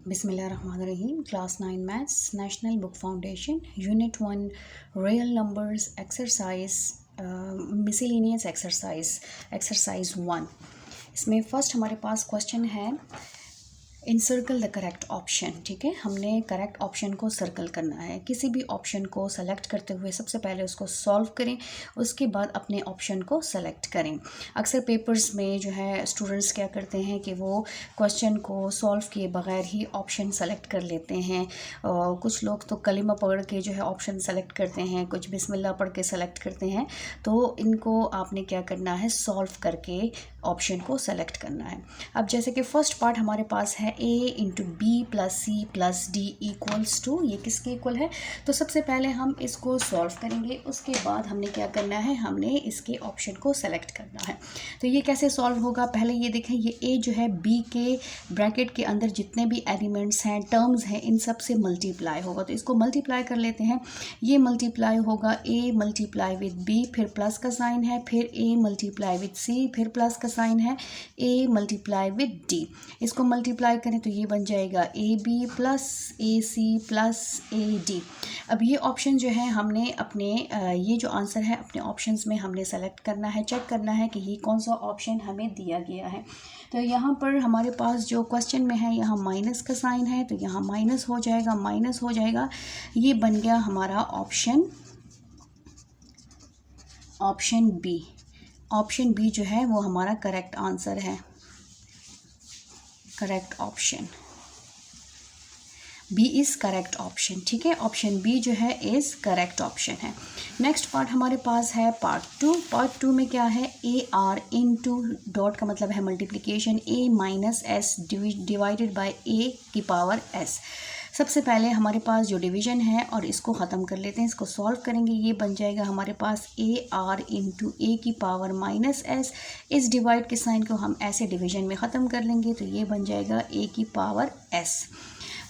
Bismillahirrahmanirrahim. Class 9 Maths, National Book Foundation, Unit 1, Real Numbers Exercise, Miscellaneous Exercise 1. इसमें first हमारे पास question है encircle the correct option. ठीक है, हमने करेक्ट ऑप्शन को सर्कल करना है। किसी भी ऑप्शन को सेलेक्ट करते हुए सबसे पहले उसको सॉल्व करें, उसके बाद अपने ऑप्शन को सेलेक्ट करें। अक्सर पेपर्स में जो है स्टूडेंट्स क्या करते हैं कि वो क्वेश्चन को सॉल्व किए बगैर ही ऑप्शन सेलेक्ट कर लेते हैं। कुछ लोग तो कलिमा पढ़ के जो है ऑप्शन सेलेक्ट करते हैं, कुछ बिस्मिल्लाह पढ़ के सेलेक्ट करते हैं। तो इनको आपने क्या करना है, सॉल्व करके ऑप्शन को सेलेक्ट करना है। अब जैसे कि फर्स्ट पार्ट हमारे पास है a into B plus C plus D equals to, ये किसके इक्वल है? तो सबसे पहले हम इसको सॉल्व करेंगे, उसके बाद हमने क्या करना है, हमने इसके ऑप्शन को सेलेक्ट करना है। तो ये कैसे सॉल्व होगा, पहले ये देखें, ये a जो है b के ब्रैकेट के अंदर जितने भी एलिमेंट्स हैं, टर्म्स हैं, इन सब से मल्टीप्लाई होगा। तो इसको मल्टीप्लाई कर लेते हैं। ये मल्टीप्लाई होगा a मल्टीप्लाई विद b, फिर प्लस का साइन है, फिर a मल्टीप्लाई विद c, फिर प्लस का साइन है, a मल्टीप्लाई विद d। इसको मल्टीप्लाई करें तो ये बन जाएगा ab plus ac plus ad। अब ये ऑप्शन जो है हमने अपने ये जो आंसर है अपने ऑप्शंस में हमने सेलेक्ट करना है, चेक करना है कि ये कौन सा ऑप्शन हमें दिया गया है। तो यहाँ पर हमारे पास जो क्वेश्चन में है, यहाँ माइनस का साइन है, तो यहाँ माइनस हो जाएगा, माइनस हो जाएगा। ये बन गया हमारा ऑप्शन बी। ऑप्शन बी जो है वो हमारा करेक्ट आंसर है, correct option B is correct option. ठीक है, ऑप्शन बी जो है इज़ करेक्ट ऑप्शन है। नेक्स्ट पार्ट हमारे पास है पार्ट टू। पार्ट टू में क्या है, ए आर इंटू डॉट का मतलब है multiplication, A minus S divided by A की पावर एस। सबसे पहले हमारे पास जो डिवीज़न है और इसको ख़त्म कर लेते हैं, इसको सॉल्व करेंगे। ये बन जाएगा हमारे पास ए आर इंटू ए की पावर माइनस एस। इस डिवाइड के साइन को हम ऐसे डिवीज़न में ख़त्म कर लेंगे, तो ये बन जाएगा ए की पावर एस।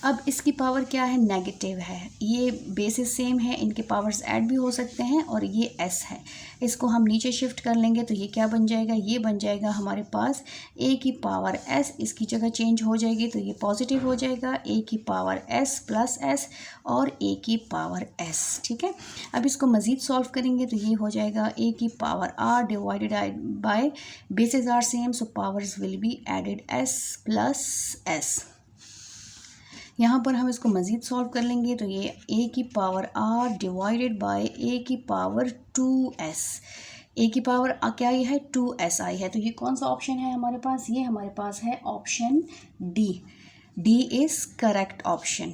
अब इसकी पावर क्या है, नेगेटिव है। ये बेसिस सेम है, इनके पावर्स ऐड भी हो सकते हैं, और ये s है। इसको हम नीचे शिफ्ट कर लेंगे तो ये क्या बन जाएगा, ये बन जाएगा हमारे पास a की पावर s। इसकी जगह चेंज हो जाएगी तो ये पॉजिटिव हो जाएगा, a की पावर s प्लस s और a की पावर s। ठीक है, अब इसको मज़ीद सॉल्व करेंगे तो ये हो जाएगा a की power r divided by basis are same, so powers will be added s plus s। यहाँ पर हम इसको मज़ीद सॉल्व कर लेंगे तो ये a की power r divided bye a की पावर 2s। a की पावर क्या ये है, 2s आई है। तो ये कौन सा ऑप्शन है हमारे पास, ये हमारे पास है option D. D is correct option.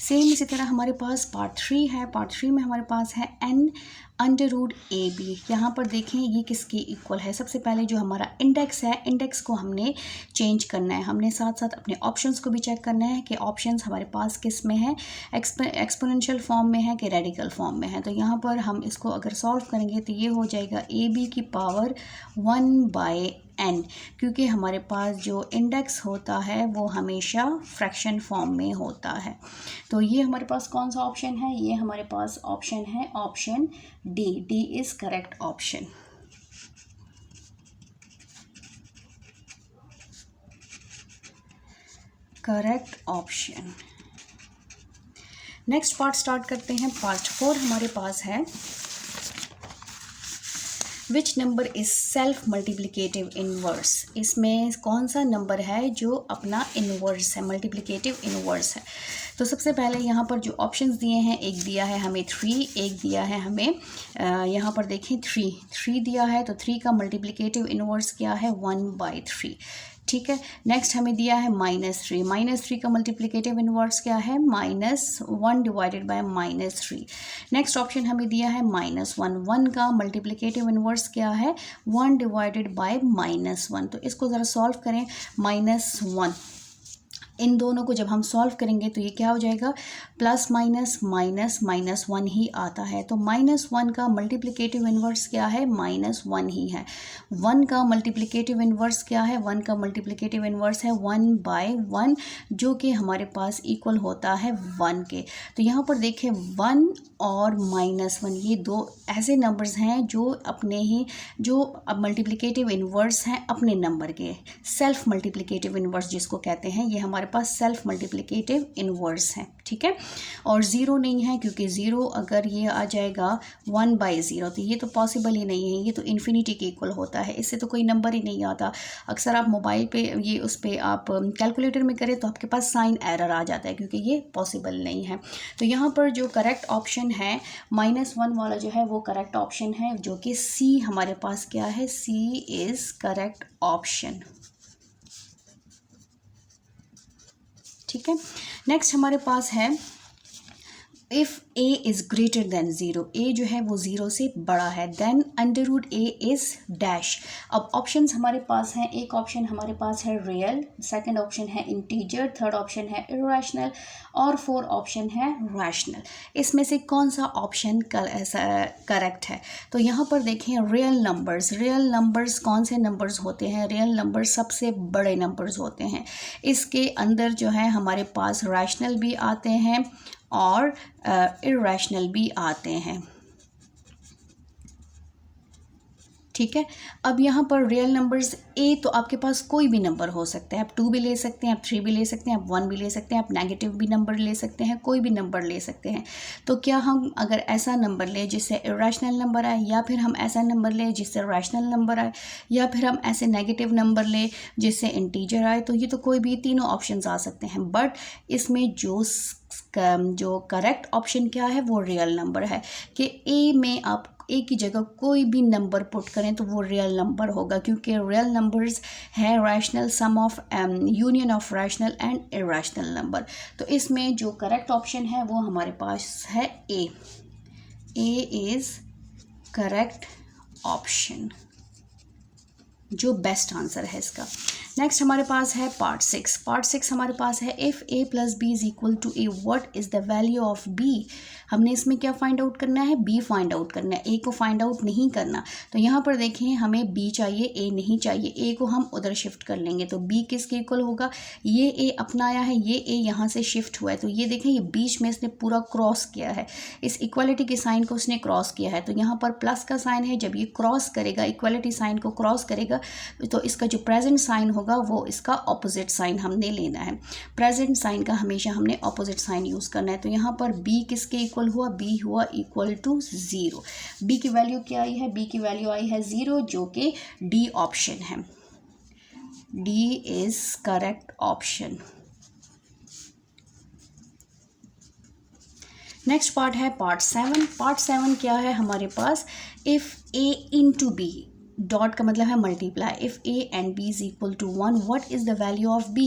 Same इसी तरह हमारे पास पार्ट थ्री है। पार्ट थ्री में हमारे पास है n under root A B. यहाँ पर देखें ये किसके इक्वल है। सबसे पहले जो हमारा इंडेक्स है, इंडेक्स को हमने चेंज करना है। हमने साथ साथ अपने ऑप्शंस को भी चेक करना है कि ऑप्शंस हमारे पास किस में है, एक्सपोनेंशियल फॉर्म में है कि रेडिकल फॉर्म में है। तो यहाँ पर हम इसको अगर सॉल्व करेंगे तो ये हो जाएगा ए बी की पावर 1/n, क्योंकि हमारे पास जो इंडेक्स होता है वो हमेशा फ्रैक्शन फॉर्म में होता है। तो ये हमारे पास कौन सा ऑप्शन है, ये हमारे पास ऑप्शन है option D. D is correct option. Correct option. Next part start करते हैं। पार्ट 4 हमारे पास है which number is self multiplicative inverse. इसमें कौन सा नंबर है जो अपना इनवर्स है, मल्टीप्लिकेटिव इनवर्स है। तो सबसे पहले यहाँ पर जो ऑप्शंस दिए हैं, एक दिया है हमें 3, एक दिया है हमें यहाँ पर देखें 3 दिया है। तो 3 का मल्टीप्लिकेटिव इनवर्स क्या है, 1/3। ठीक है, नेक्स्ट हमें दिया है -3। -3 का मल्टीप्लिकेटिव इनवर्स क्या है, -1 डिवाइडेड बाय -3। नेक्स्ट ऑप्शन हमें दिया है -1। 1 का मल्टीप्लिकेटिव इनवर्स क्या है, 1 डिवाइडेड बाय -1। तो इसको ज़रा सॉल्व करें। -1 इन दोनों को जब हम सॉल्व करेंगे तो ये क्या हो जाएगा, plus minus minus minus one ही आता है। तो माइनस वन का मल्टीप्लिकेटिव इन्वर्स क्या है, माइनस वन ही है। वन का मल्टीप्लिकेटिव इन्वर्स क्या है, वन का मल्टीप्लिकेटिव इन्वर्स है 1/1, जो कि हमारे पास इक्वल होता है 1 के। तो यहाँ पर देखें 1 और माइनस वन, ये दो ऐसे नंबर्स हैं जो अपने ही जो मल्टीप्लिकेटिव इन्वर्स हैं अपने नंबर के, सेल्फ मल्टीप्लिकेटिव इन्वर्स जिसको कहते हैं, ये हमारे पास सेल्फ मल्टीप्लिकेटिव इन्वर्स हैं, ठीक है। और ज़ीरो नहीं है, क्योंकि ज़ीरो अगर ये आ जाएगा 1/0 तो ये तो पॉसिबल ही नहीं है, ये तो इन्फिनिटी के इक्वल होता है, इससे तो कोई नंबर ही नहीं आता। अक्सर आप मोबाइल पे ये उस पर आप कैलकुलेटर में करें तो आपके पास साइन एरर आ जाता है, क्योंकि ये पॉसिबल नहीं है। तो यहाँ पर जो करेक्ट ऑप्शन है -1 वाला जो है वो करेक्ट ऑप्शन है, जो कि सी हमारे पास क्या है, सी इज़ करेक्ट ऑप्शन, ठीक है। नेक्स्ट हमारे पास है if a is greater than zero, a जो है वो ज़ीरो से बड़ा है, then under root a is dash. अब ऑप्शंस हमारे पास हैं, एक ऑप्शन हमारे पास है रियल, सेकंड ऑप्शन है इंटीजर, थर्ड ऑप्शन है इरेशनल और फोर्थ ऑप्शन है रैशनल। इसमें से कौन सा ऑप्शन करेक्ट है? तो यहाँ पर देखें रियल नंबर्स, रियल नंबर्स कौन से नंबर्स होते हैं, रियल नंबर्स सबसे बड़े नंबर्स होते हैं। इसके अंदर जो है हमारे पास रैशनल भी आते हैं और इरेशनल भी आते हैं, ठीक है। अब यहाँ पर रियल नंबर्स ए, तो आपके पास कोई भी नंबर हो सकता है, आप 2 भी ले सकते हैं, आप 3 भी ले सकते हैं, आप 1 भी ले सकते हैं, आप नेगेटिव भी नंबर ले सकते हैं, कोई भी नंबर ले सकते हैं। तो क्या हम अगर ऐसा नंबर लें जिससे इरेशनल नंबर आए, या फिर हम ऐसा नंबर लें जिससे रैशनल नंबर आए, या फिर हम ऐसे नेगेटिव नंबर लें जिससे इंटीजर आए, तो ये तो कोई भी तीनों ऑप्शंस आ सकते हैं। बट इसमें जो करेक्ट ऑप्शन क्या है वो रियल नंबर है, कि ए में आप ए की जगह कोई भी नंबर पुट करें तो वो रियल नंबर होगा, क्योंकि रियल नंबर्स है rational sum of union of rational and irrational number. तो इसमें जो करेक्ट ऑप्शन है वो हमारे पास है ए इज़ करेक्ट ऑप्शन, जो बेस्ट आंसर है इसका। नेक्स्ट हमारे पास है पार्ट 6। पार्ट 6 हमारे पास है if a + b is equal to a, what is the value of b। हमने इसमें क्या फाइंड आउट करना है, b फाइंड आउट करना है, a को फाइंड आउट नहीं करना। तो यहाँ पर देखें हमें b चाहिए, a नहीं चाहिए, a को हम उधर शिफ्ट कर लेंगे। तो b किसके इक्वल होगा, ये a अपना आया है, ये a यहाँ से शिफ्ट हुआ है, तो ये देखें ये बीच में इसने पूरा क्रॉस किया है, इस इक्वलिटी के साइन को उसने क्रॉस किया है। तो यहाँ पर प्लस का साइन है, जब ये क्रॉस करेगा, इक्वलिटी साइन को क्रॉस करेगा, तो इसका जो प्रेजेंट साइन होगा वो इसका ऑपोजिट साइन हमने लेना है। प्रेजेंट साइन का हमेशा हमने ऑपोजिट साइन यूज़ करना है। तो यहाँ पर b किसके इक्वल हुआ, b हुआ इक्वल टू 0। b की वैल्यू क्या आई है, b की वैल्यू आई है 0, जो कि d ऑप्शन है। d is correct option. Next part है पार्ट 7। पार्ट 7 क्या है हमारे पास, if a into b, dot का मतलब है multiply, if a and b is equal to 1, what is the value of b।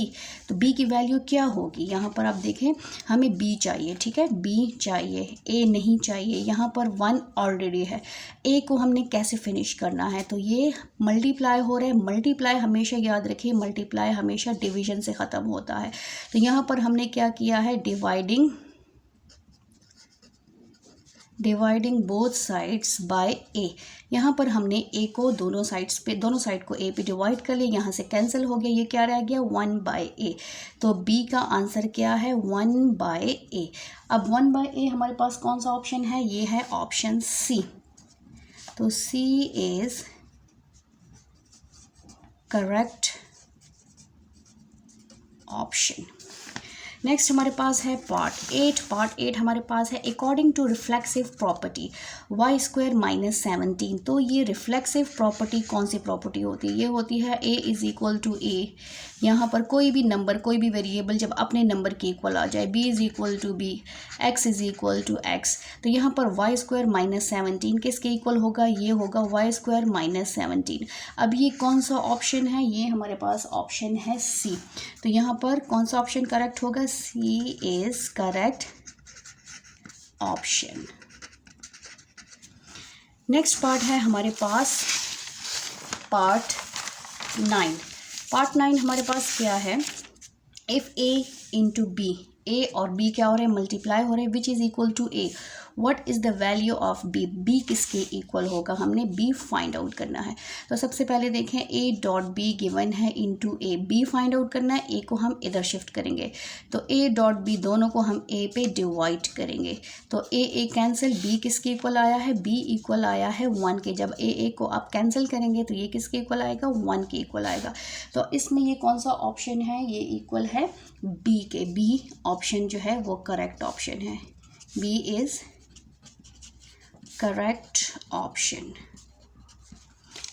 तो b की वैल्यू क्या होगी, यहाँ पर आप देखें हमें b चाहिए, ठीक है, b चाहिए, a नहीं चाहिए। यहाँ पर 1 ऑलरेडी है, a को हमने कैसे फिनिश करना है, तो ये मल्टीप्लाई हो रहा है। मल्टीप्लाई हमेशा याद रखिए, मल्टीप्लाई हमेशा डिवीजन से ख़त्म होता है। तो यहाँ पर हमने क्या किया है, dividing both sides by a। यहाँ पर हमने a को दोनों साइड को a पे डिवाइड कर लिया, यहाँ से कैंसिल हो गया, ये क्या रह गया 1/a। तो b का आंसर क्या है 1/a। अब 1/a हमारे पास कौन सा ऑप्शन है, ये है ऑप्शन c। तो c is correct option. Next हमारे पास है पार्ट 8। पार्ट 8 हमारे पास है according to reflexive property y² - 17। तो ये रिफ्लेक्सिव प्रॉपर्टी कौन सी प्रॉपर्टी होती है, ये होती है a is equal to a। यहाँ पर कोई भी नंबर, कोई भी वेरिएबल जब अपने नंबर के इक्वल आ जाए, b is equal to b, x is equal to x। तो यहाँ पर y² - 17 किसके इक्वल होगा, ये होगा y² - 17। अब ये कौन सा ऑप्शन है, ये हमारे पास ऑप्शन है c। तो यहाँ पर कौन सा ऑप्शन करेक्ट होगा, c is correct option. Next part है हमारे पास पार्ट 9। पार्ट 9 हमारे पास क्या है, इफ़ ए इंटू बी, ए और बी क्या हो रहे हैं, मल्टीप्लाई हो रहे हैं, which is equal to A, what is the value of B, B किसके इक्वल होगा, हमने बी फाइंड आउट करना है। तो सबसे पहले देखें ए डॉट बी गिवन है इनटू ए, बी फाइंड आउट करना है, ए को हम इधर शिफ्ट करेंगे, तो ए डॉट बी दोनों को हम ए पे डिवाइड करेंगे, तो ए कैंसिल, बी किसके इक्वल आया है, बी इक्वल आया है 1 के, जब ए को आप कैंसिल करेंगे तो ये किसके इक्वल आएगा, 1 के इक्वल आएगा। तो इसमें ये कौन सा ऑप्शन है, ये इक्वल है बी के, बी ऑप्शन जो है वो करेक्ट ऑप्शन है, बी इज़ करेक्ट ऑप्शन।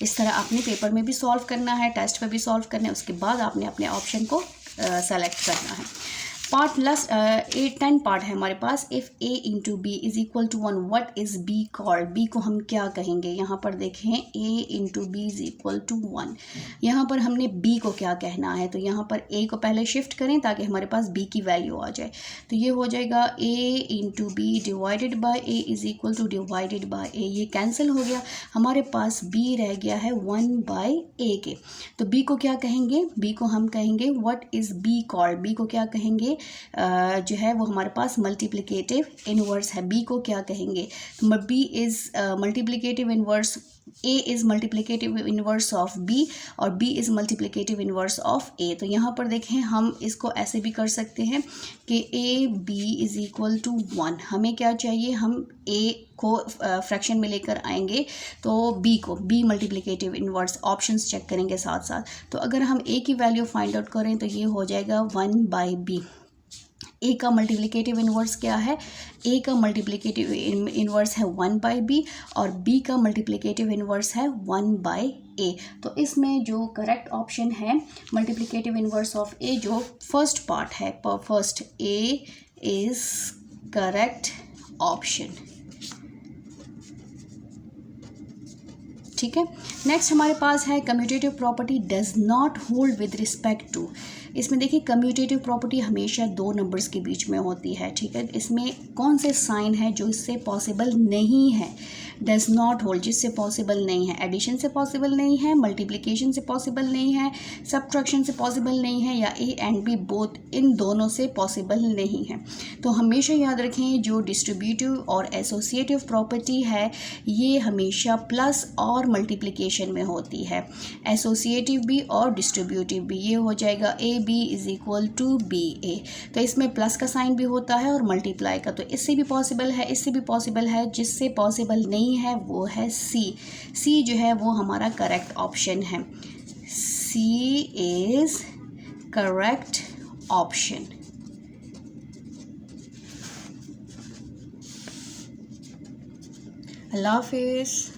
इस तरह आपने पेपर में भी सॉल्व करना है, टेस्ट पे भी सॉल्व करना है, उसके बाद आपने अपने ऑप्शन को सेलेक्ट करना है। पार्ट लास्ट 10 पार्ट है हमारे पास। If A into B is equal to 1 what is B called, B को हम क्या कहेंगे, यहाँ पर देखें A into B is equal to 1, यहाँ पर हमने बी को क्या कहना है, तो यहाँ पर ए को पहले शिफ्ट करें ताकि हमारे पास बी की वैल्यू आ जाए, तो ये हो जाएगा A into B divided by A is equal to divided by A, ये कैंसिल हो गया, हमारे पास बी रह गया है 1 बाई ए के। तो बी को क्या कहेंगे, बी को हम कहेंगे what is B called, B को क्या कहेंगे, जो है वो हमारे पास मल्टीप्लिकेटिव इनवर्स है, बी को क्या कहेंगे, B is multiplicative inverse, A is multiplicative inverse of B और B is multiplicative inverse of A. तो यहाँ पर देखें हम इसको ऐसे भी कर सकते हैं कि A B is equal to 1, हमें क्या चाहिए, हम ए को फ्रैक्शन में लेकर आएंगे तो बी को, B multiplicative inverse, options check करेंगे साथ साथ, तो अगर हम ए की वैल्यू फाइंड आउट करें तो ये हो जाएगा 1 बाई बी। ए का मल्टीप्लिकेटिव इनवर्स क्या है, ए का मल्टीप्लिकेटिव इनवर्स है 1 बाई बी और बी का मल्टीप्लिकेटिव इनवर्स है 1 बाई ए। तो इसमें जो करेक्ट ऑप्शन है मल्टीप्लिकेटिव इनवर्स ऑफ ए, जो फर्स्ट पार्ट है, first A is correct option. ठीक है, नेक्स्ट हमारे पास है commutative property does not hold with respect to. इसमें देखिए कम्यूटेटिव प्रॉपर्टी हमेशा दो नंबर्स के बीच में होती है, ठीक है, इसमें कौन से साइन है जो इससे पॉसिबल नहीं है, डज नॉट होल्ड जिससे पॉसिबल नहीं है, एडिशन से पॉसिबल नहीं है, मल्टीप्लिकेशन से पॉसिबल नहीं है, सब्ट्रैक्शन से पॉसिबल नहीं है, या ए एंड बी बोथ, इन दोनों से पॉसिबल नहीं है। तो हमेशा याद रखें जो डिस्ट्रीब्यूटिव और एसोसिएटिव प्रॉपर्टी है ये हमेशा प्लस और मल्टीप्लिकेशन में होती है, एसोसिएटिव भी और डिस्ट्रीब्यूटिव भी। ये हो जाएगा A B is equal to B A, तो इसमें प्लस का साइन भी होता है और मल्टीप्लाई का, तो इससे भी पॉसिबल है, इससे भी पॉसिबल है, जिससे पॉसिबल नहीं है वो है सी। सी जो है वो हमारा करेक्ट ऑप्शन है, सी इज करेक्ट ऑप्शन। अल्लाह हाफिज़।